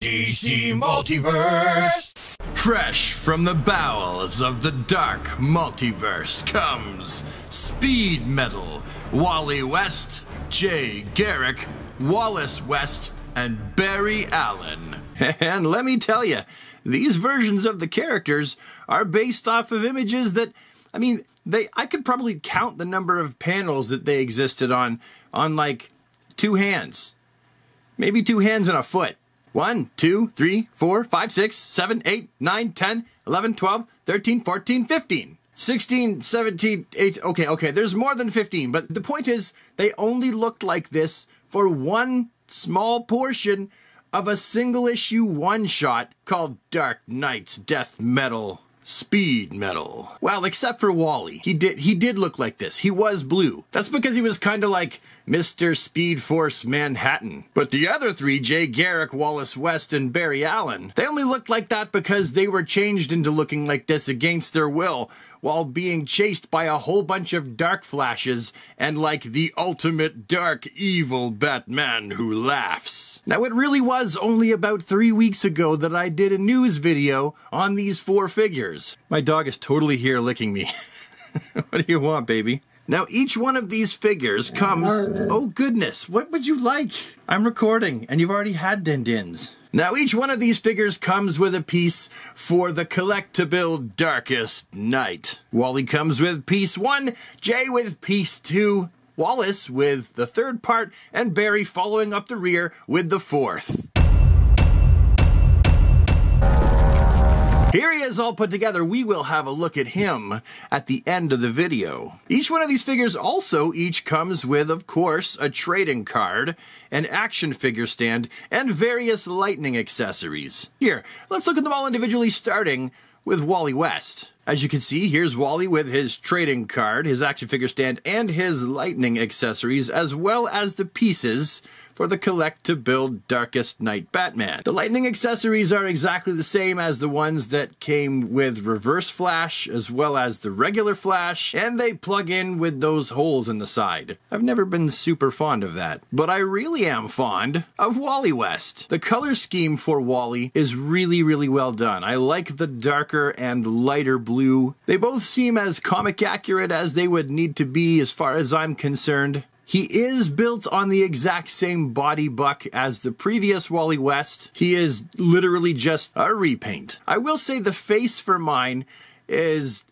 DC Multiverse! Fresh from the bowels of the dark multiverse comes Speed Metal, Wally West, Garrick, Wallace West, and Barry Allan. And let me tell you, these versions of the characters are based off of images that, I could probably count the number of panels that they existed on like 2 hands. Maybe 2 hands and a foot. 1, 2, 3, 4, 5, 6, 7, 8, 9, 10, 11, 12, 13, 14, 15, 16, 17, 18. Okay, there's more than 15, but the point is they only looked like this for one small portion of a single issue one-shot called Dark Knight's Death Metal Speed Metal. Well, except for Wally. He did look like this. He was blue. That's because he was kind of like Mr. Speed Force Manhattan. But the other 3, Garrick, Wallace West, and Barry Allan, they only looked like that because they were changed into looking like this against their will while being chased by a whole bunch of dark flashes and like the ultimate dark evil Batman who laughs. Now, it really was only about 3 weeks ago that I did a news video on these 4 figures. My dog is totally here licking me. What do you want, baby? Now, each one of these figures comes... Oh, goodness. What would you like? I'm recording, and you've already had din-dins. Now, each one of these figures comes with a piece for the collectible Darkest Night. Wally comes with piece 1, Jay with piece 2, Wallace with the 3rd part, and Barry following up the rear with the 4th. Here he is all put together. We will have a look at him at the end of the video. Each one of these figures also each comes with, of course, a trading card, an action figure stand, and various lightning accessories. Here, let's look at them all individually, starting with Wally West. As you can see, here's Wally with his trading card, his action figure stand, and his lightning accessories, as well as the pieces for the collectible Darkest Night Batman. The lightning accessories are exactly the same as the ones that came with Reverse Flash, as well as the regular Flash, and they plug in with those holes in the side. I've never been super fond of that, but I really am fond of Wally West. The color scheme for Wally is really, really well done. I like the darker and lighter blue. They both seem as comic accurate as they would need to be as far as I'm concerned. He is built on the exact same body buck as the previous Wally West. He is literally just a repaint. I will say the face for mine is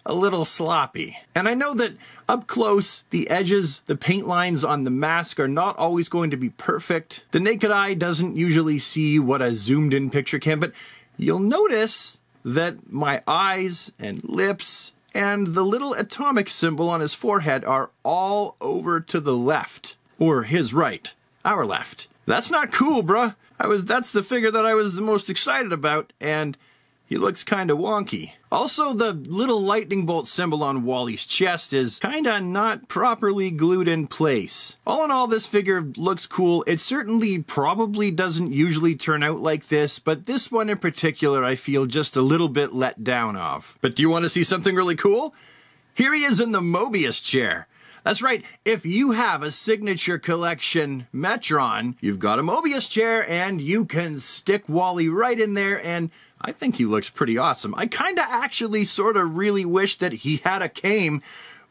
a little sloppy. And I know that up close, the edges, the paint lines on the mask are not always going to be perfect. The naked eye doesn't usually see what a zoomed in picture can, but you'll notice that my eyes and lips and the little atomic symbol on his forehead are all over to the left. Or his right. Our left. That's not cool, bruh. That's the figure that I was the most excited about, and he looks kinda wonky. Also, the little lightning bolt symbol on Wally's chest is kinda not properly glued in place. All in all, this figure looks cool. It certainly probably doesn't usually turn out like this, but this one in particular I feel just a little bit let down of. But do you want to see something really cool? Here he is in the Mobius chair. That's right, if you have a signature collection Metron, you've got a Mobius chair and you can stick Wally right in there, and I think he looks pretty awesome. I kinda actually sorta really wish that he had a came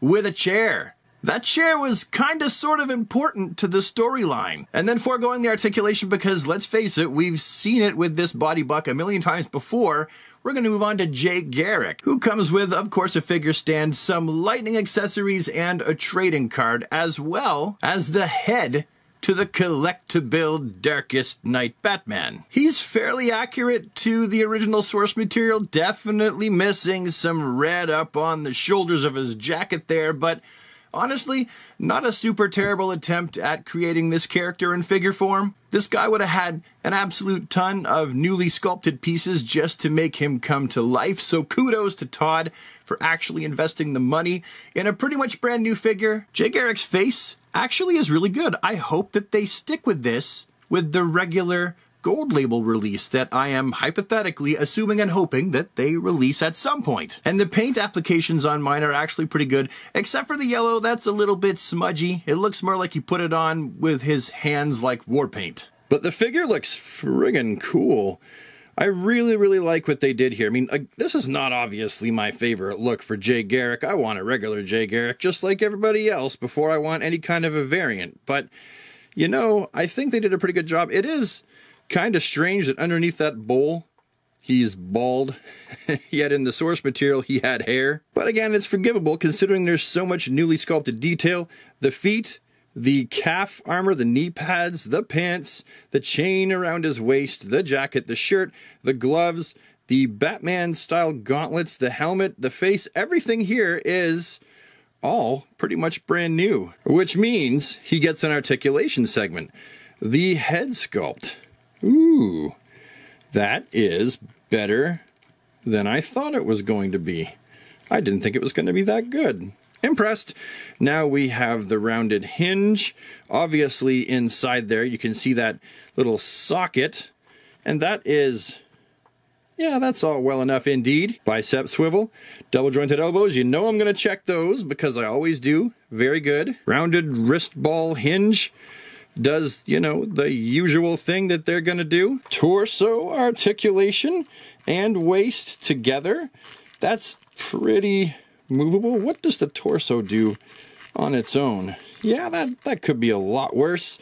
with a chair. That chair was kinda sort of important to the storyline. And then foregoing the articulation because, let's face it, we've seen it with this body buck a million times before, we're going to move on to Garrick, who comes with, of course, a figure stand, some lightning accessories, and a trading card, as well as the head to the collectible Darkest Night Batman. He's fairly accurate to the original source material, definitely missing some red up on the shoulders of his jacket there, but honestly, not a super terrible attempt at creating this character in figure form. This guy would have had an absolute ton of newly sculpted pieces just to make him come to life, so kudos to Todd for actually investing the money in a pretty much brand new figure. Garrick's face actually is really good. I hope that they stick with this with the regular gold label release that I am hypothetically assuming and hoping that they release at some point. And the paint applications on mine are actually pretty good, except for the yellow. That's a little bit smudgy. It looks more like he put it on with his hands like war paint. But the figure looks friggin' cool. I really, really like what they did here. I mean, this is not obviously my favorite look for Jay Garrick. I want a regular Jay Garrick, just like everybody else, before I want any kind of a variant. But, you know, I think they did a pretty good job. It is kind of strange that underneath that bowl, he's bald. Yet in the source material, he had hair. But again, it's forgivable considering there's so much newly sculpted detail. The feet, the calf armor, the knee pads, the pants, the chain around his waist, the jacket, the shirt, the gloves, the Batman-style gauntlets, the helmet, the face, everything here is all pretty much brand new. Which means he gets an articulation segment. The head sculpt. Ooh, that is better than I thought it was going to be. I didn't think it was going to be that good. Impressed. Now we have the rounded hinge. Obviously inside there you can see that little socket. And that is, yeah, that's all well enough indeed. Bicep swivel. Double jointed elbows. You know I'm going to check those because I always do. Very good. Rounded wrist ball hinge. Does, you know, the usual thing that they're going to do. Torso articulation and waist together. That's pretty movable. What does the torso do on its own? Yeah, that could be a lot worse.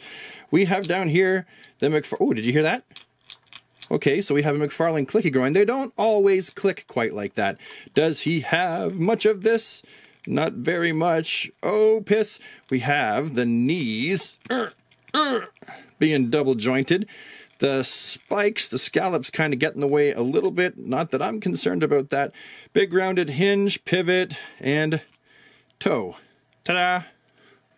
We have down here the oh, did you hear that? Okay, so we have a McFarlane clicky groin. They don't always click quite like that. Does he have much of this? Not very much. Oh, piss. We have the knees being double jointed. The spikes, the scallops kind of get in the way a little bit. Not that I'm concerned about that. Big rounded hinge, pivot, and toe. Ta-da!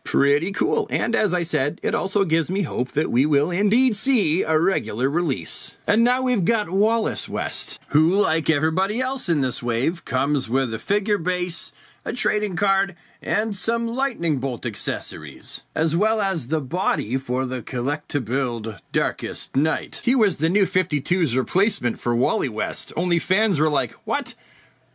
Pretty cool. And as I said, it also gives me hope that we will indeed see a regular release. And now we've got Wallace West, who, like everybody else in this wave, comes with a figure base, a trading card, and some lightning bolt accessories, as well as the body for the collect-to-build Darkest Night. He was the new 52's replacement for Wally West, only fans were like, what?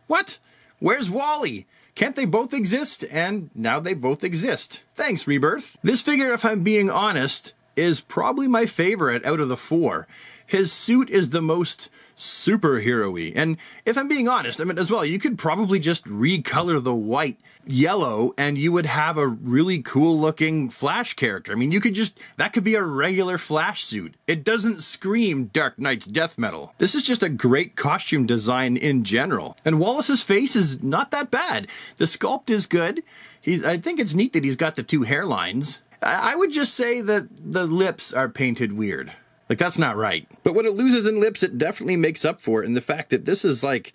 What? Where's Wally? Can't they both exist? And now they both exist. Thanks, Rebirth. This figure, if I'm being honest, is probably my favorite out of the four. His suit is the most superhero-y. And if I'm being honest, I mean, as well, you could probably just recolor the white yellow and you would have a really cool-looking Flash character. I mean, you could just, that could be a regular Flash suit. It doesn't scream Dark Knight's death metal. This is just a great costume design in general. And Wallace's face is not that bad. The sculpt is good. I think it's neat that he's got the two hairlines. I would just say that the lips are painted weird. Like, that's not right. But what it loses in lips, it definitely makes up for it in the fact that this is like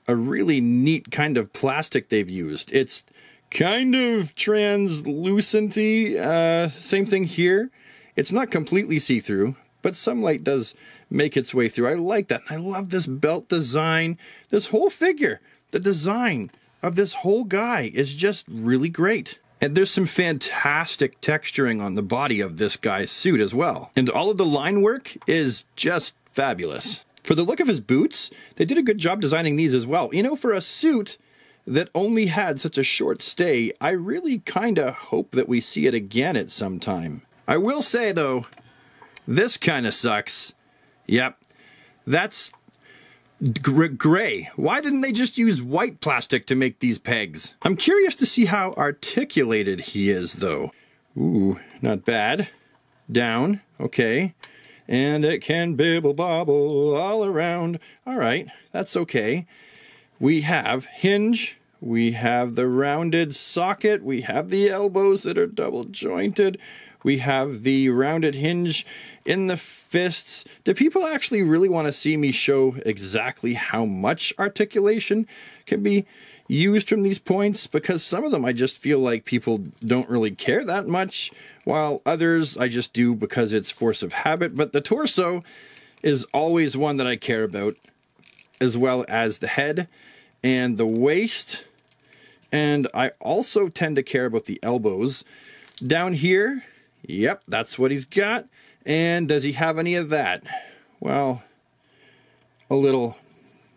a really neat kind of plastic they've used. It's kind of translucent-y. Same thing here. It's not completely see-through, but some light does make its way through. I like that. I love this belt design. This whole figure, the design of this whole guy is just really great. And there's some fantastic texturing on the body of this guy's suit as well. And all of the line work is just fabulous. For the look of his boots, they did a good job designing these as well. You know, for a suit that only had such a short stay, I really kind of hope that we see it again at some time. I will say, though, this kind of sucks. Yep, that's gray. Why didn't they just use white plastic to make these pegs? I'm curious to see how articulated he is, though. Ooh, not bad. Down, okay. And it can bibble bobble all around. All right, that's okay. We have hinge. We have the rounded socket. We have the elbows that are double jointed. We have the rounded hinge in the fists. Do people actually really want to see me show exactly how much articulation can be used from these points? Because some of them I just feel like people don't really care that much, while others I just do because it's force of habit. But the torso is always one that I care about, as well as the head and the waist. And I also tend to care about the elbows. Down here, yep, that's what he's got. And does he have any of that? Well, a little.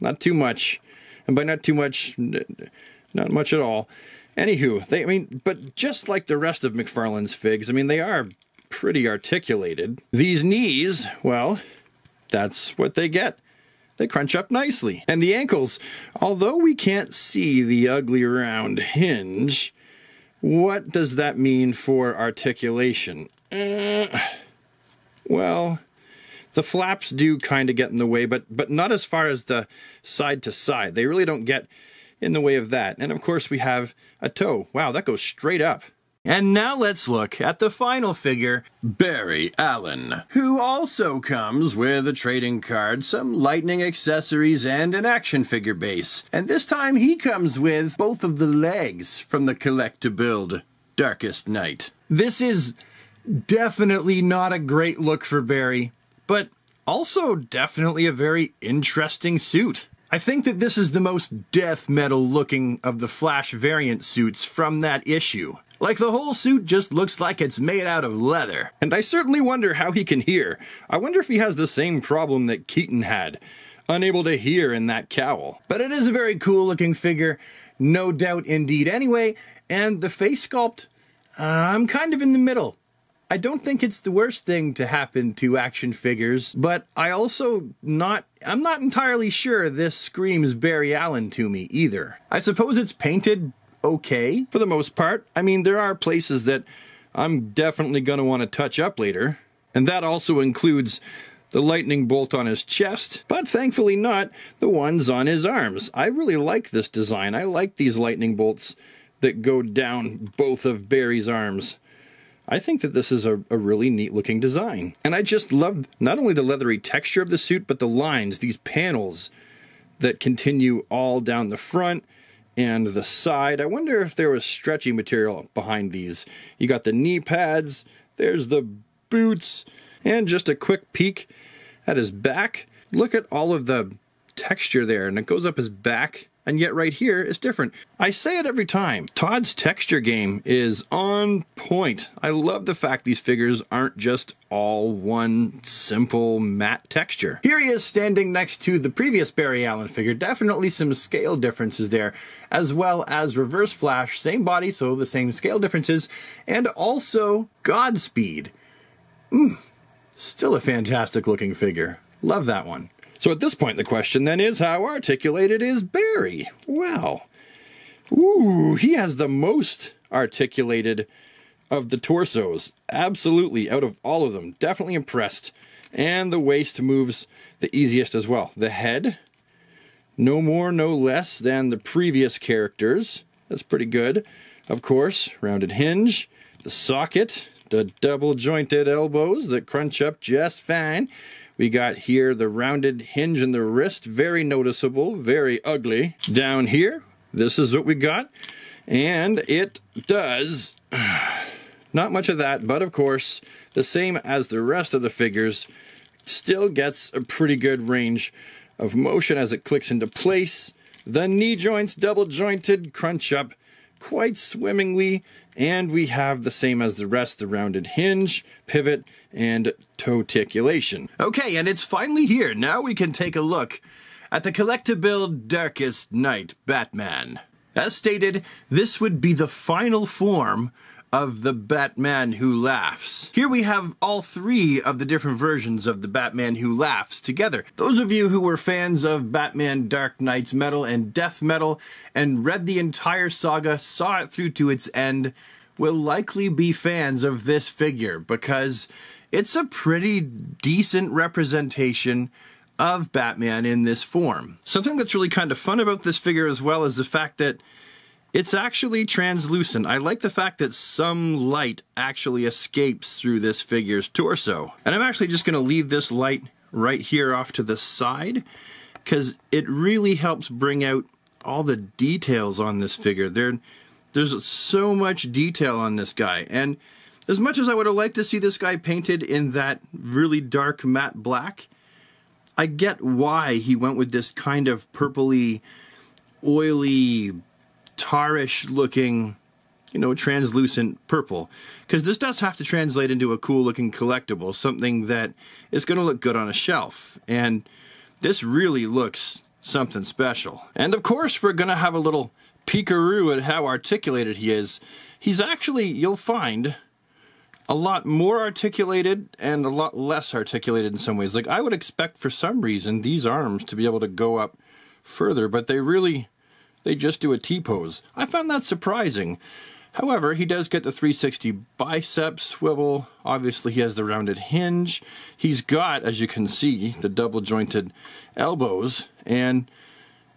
Not too much. And by not too much, not much at all. Anywho, but just like the rest of McFarlane's figs, I mean, they are pretty articulated. These knees, well, that's what they get. They crunch up nicely. And the ankles, although we can't see the ugly round hinge, what does that mean for articulation? Well, the flaps do kind of get in the way, but not as far as the side to side. They really don't get in the way of that. And of course we have a toe. Wow, that goes straight up. And now let's look at the final figure, Barry Allan, who also comes with a trading card, some lightning accessories, and an action figure base. And this time he comes with both of the legs from the collect-to-build Darkest Night. This is definitely not a great look for Barry, but also definitely a very interesting suit. I think that this is the most death metal looking of the Flash variant suits from that issue. Like, the whole suit just looks like it's made out of leather. And I certainly wonder how he can hear. I wonder if he has the same problem that Keaton had, unable to hear in that cowl. But it is a very cool looking figure, no doubt indeed anyway, and the face sculpt, I'm kind of in the middle. I don't think it's the worst thing to happen to action figures, but I'm not entirely sure this screams Barry Allan to me either. I suppose it's painted okay for the most part. I mean, there are places that I'm definitely going to want to touch up later, and that also includes the lightning bolt on his chest, but thankfully not the ones on his arms. I really like this design. I like these lightning bolts that go down both of Barry's arms. I think that this is a really neat looking design. And I just love not only the leathery texture of the suit, but the lines, these panels that continue all down the front and the side. I wonder if there was stretchy material behind these. You got the knee pads, there's the boots, and just a quick peek at his back. Look at all of the texture there, and it goes up his back, and yet right here it's different. I say it every time. Todd's texture game is on point. I love the fact these figures aren't just all one simple matte texture. Here he is standing next to the previous Barry Allan figure. Definitely some scale differences there, as well as Reverse Flash, same body, so the same scale differences, and also Godspeed. Still a fantastic looking figure. Love that one. So at this point, the question then is, how articulated is Barry? Wow. Ooh, he has the most articulated of the torsos. Absolutely, out of all of them. Definitely impressed. And the waist moves the easiest as well. The head, no more, no less than the previous characters. That's pretty good. Of course, rounded hinge, the socket, the double jointed elbows that crunch up just fine. We got here the rounded hinge in the wrist, very noticeable, very ugly. Down here, this is what we got, and it does not much of that, but of course, the same as the rest of the figures, still gets a pretty good range of motion as it clicks into place. The knee joints, double jointed, crunch up quite swimmingly, and we have the same as the rest, the rounded hinge, pivot, and toe-ticulation. Okay, and it's finally here. Now we can take a look at the collect-to-build Darkest Night Batman. As stated, this would be the final form of the Batman Who Laughs. Here we have all three of the different versions of the Batman Who Laughs together. Those of you who were fans of Batman Dark Knight's Metal and Death Metal and read the entire saga, saw it through to its end, will likely be fans of this figure because it's a pretty decent representation of Batman in this form. Something that's really kind of fun about this figure as well is the fact that it's actually translucent. I like the fact that some light actually escapes through this figure's torso. And I'm actually just going to leave this light right here off to the side because it really helps bring out all the details on this figure. There's so much detail on this guy. And as much as I would have liked to see this guy painted in that really dark matte black, I get why he went with this kind of purpley, oily, tarish looking, translucent purple. Because this does have to translate into a cool looking collectible, something that is going to look good on a shelf. And this really looks something special. And of course, we're going to have a little peekaroo at how articulated he is. He's actually, you'll find, a lot more articulated and a lot less articulated in some ways. Like, I would expect for some reason these arms to be able to go up further, but they just do a T-pose. I found that surprising. However, he does get the 360 bicep swivel. Obviously, he has the rounded hinge. He's got, as you can see, the double jointed elbows. And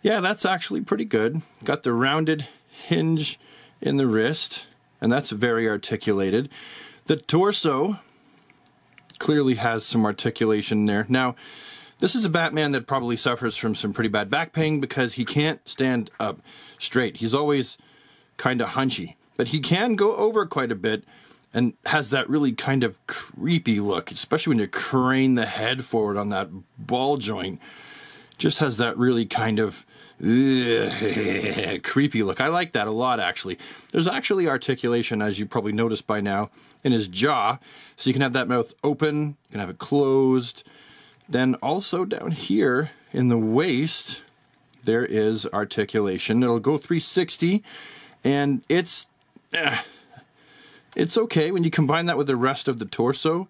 yeah, that's actually pretty good. Got the rounded hinge in the wrist, and that's very articulated. The torso clearly has some articulation there. Now, this is a Batman that probably suffers from some pretty bad back pain because he can't stand up straight. He's always kind of hunchy, but he can go over quite a bit and has that really kind of creepy look, especially when you crane the head forward on that ball joint. Just has that really kind of creepy look. I like that a lot, actually. There's actually articulation, as you probably noticed by now, in his jaw. So you can have that mouth open, you can have it closed. Then also down here in the waist, there is articulation. It'll go 360, and it's okay when you combine that with the rest of the torso.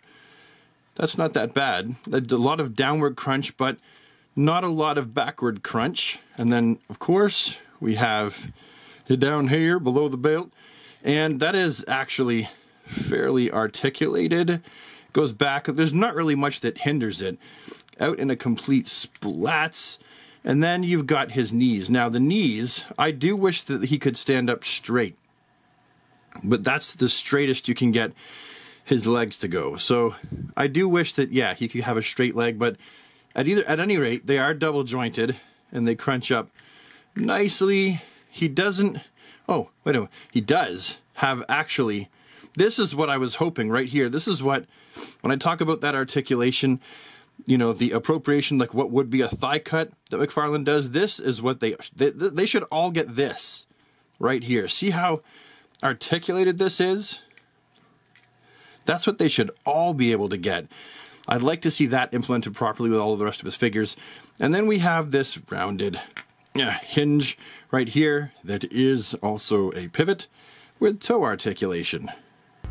That's not that bad. A lot of downward crunch, but not a lot of backward crunch. And then, of course, we have it down here below the belt, and that is actually fairly articulated. Goes back. There's not really much that hinders it. Out in a complete splats. And then you've got his knees. Now, the knees, I do wish that he could stand up straight, but that's the straightest you can get his legs to go. So I do wish that, yeah, he could have a straight leg, but at any rate, they are double jointed and they crunch up nicely. He doesn't, oh, wait a minute, he does have actually, this is what I was hoping right here. This is what, when I talk about that articulation, you know, the appropriation, like what would be a thigh cut that McFarlane does, this is what they should all get this right here. See how articulated this is? That's what they should all be able to get. I'd like to see that implemented properly with all of the rest of his figures. And then we have this rounded hinge right here that is also a pivot with toe articulation.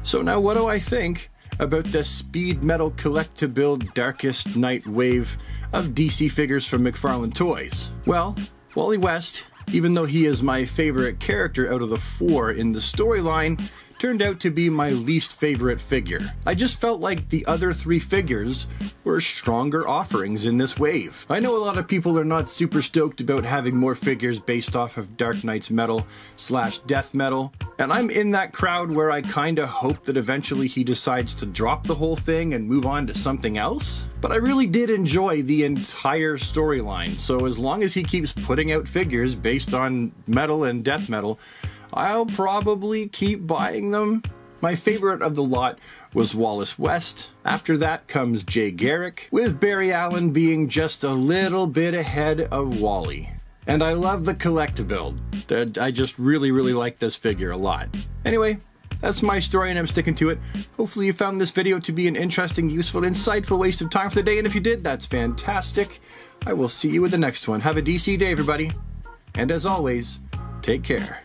So now what do I think about the Speed Metal Collect-to-Build Darkest Night wave of DC figures from McFarlane Toys? Well, Wally West, even though he is my favorite character out of the 4 in the storyline, turned out to be my least favorite figure. I just felt like the other 3 figures were stronger offerings in this wave. I know a lot of people are not super stoked about having more figures based off of Dark Knight's metal / death metal, and I'm in that crowd where I kinda hope that eventually he decides to drop the whole thing and move on to something else. But I really did enjoy the entire storyline, so as long as he keeps putting out figures based on metal and death metal, I'll probably keep buying them. My favorite of the lot was Wallace West. After that comes Garrick, with Barry Allan being just a little bit ahead of Wally. And I love the collect-to-build. I just really like this figure a lot. Anyway, that's my story and I'm sticking to it. Hopefully you found this video to be an interesting, useful, insightful waste of time for the day, and if you did, that's fantastic. I will see you with the next one. Have a DC day, everybody. And as always, take care.